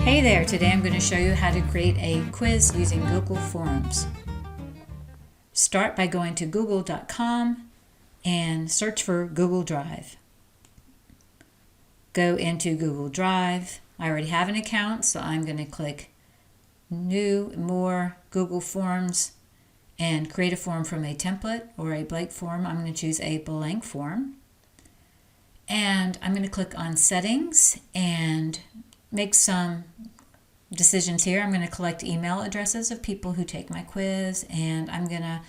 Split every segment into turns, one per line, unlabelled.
Hey there, today I'm going to show you how to create a quiz using Google Forms. Start by going to google.com and search for Google Drive. Go into Google Drive. I already have an account, so I'm going to click New, More, Google Forms, and create a form from a template or a blank form. I'm going to choose a blank form. And I'm going to click on Settings and make some decisions here. I'm going to collect email addresses of people who take my quiz, and I'm going to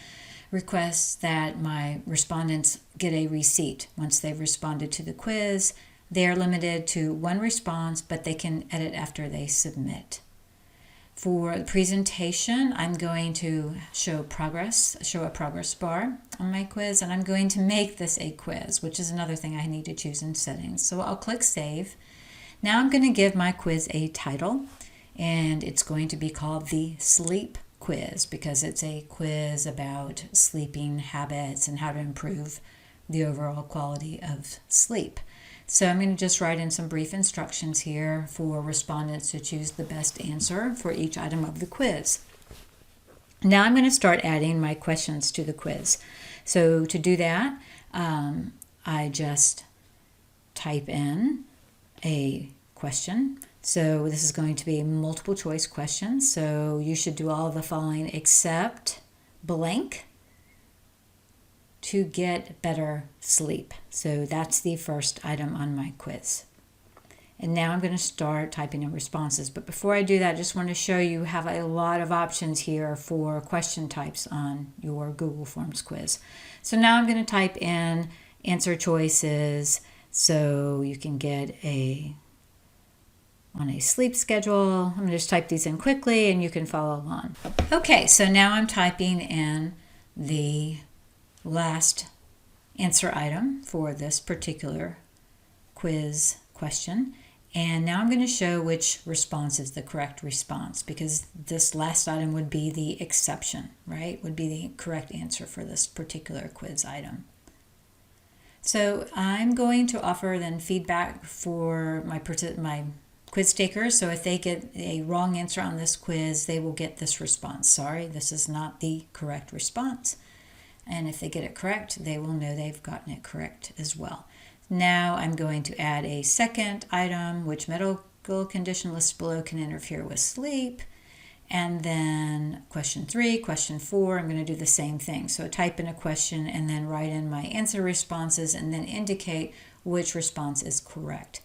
request that my respondents get a receipt once they've responded to the quiz. They're limited to one response, but they can edit after they submit. For the presentation, I'm going to show a progress bar on my quiz, and I'm going to make this a quiz, which is another thing I need to choose in settings. So I'll click Save. Now I'm going to give my quiz a title, and it's going to be called the Sleep Quiz because it's a quiz about sleeping habits and how to improve the overall quality of sleep. So I'm going to just write in some brief instructions here for respondents to choose the best answer for each item of the quiz. Now I'm going to start adding my questions to the quiz. So to do that, I just type in a question. So this is going to be multiple choice questions. So you should do all of the following except blank to get better sleep. So that's the first item on my quiz. And now I'm going to start typing in responses. But before I do that, I just want to show you have a lot of options here for question types on your Google Forms quiz. So now I'm going to type in answer choices so you can get on a sleep schedule. I'm going to just type these in quickly and you can follow along. Okay, so now I'm typing in the last answer item for this particular quiz question. And now I'm going to show which response is the correct response because this last item would be the exception, right? Would be the correct answer for this particular quiz item. So I'm going to offer then feedback for my quiz takers. So if they get a wrong answer on this quiz, they will get this response. Sorry, this is not the correct response. And if they get it correct, they will know they've gotten it correct as well. Now I'm going to add a second item, which medical condition listed below can interfere with sleep. And then question 3, question 4, I'm going to do the same thing. So type in a question and then write in my answer responses and then indicate which response is correct.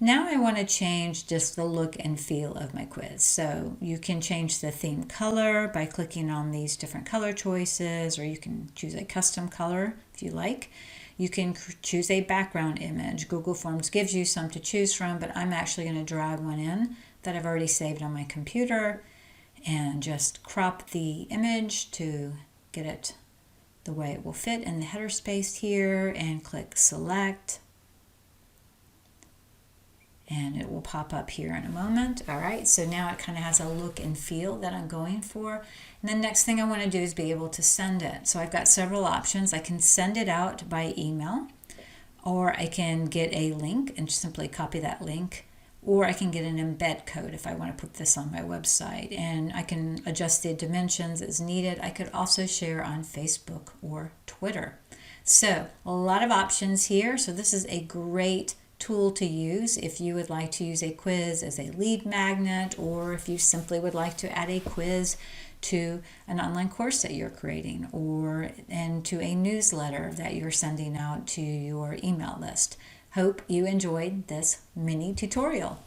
Now I want to change just the look and feel of my quiz. So you can change the theme color by clicking on these different color choices, or you can choose a custom color if you like. You can choose a background image. Google Forms gives you some to choose from, but I'm actually going to drag one in that I've already saved on my computer and just crop the image to get it the way it will fit in the header space here and click select. And it will pop up here in a moment. All right, so now it kind of has a look and feel that I'm going for. And the next thing I want to do is be able to send it. So I've got several options. I can send it out by email, or I can get a link and simply copy that link, or I can get an embed code if I want to put this on my website. And I can adjust the dimensions as needed. I could also share on Facebook or Twitter. So a lot of options here. So this is a great tool to use if you would like to use a quiz as a lead magnet, or if you simply would like to add a quiz to an online course that you're creating and to a newsletter that you're sending out to your email list. Hope you enjoyed this mini tutorial.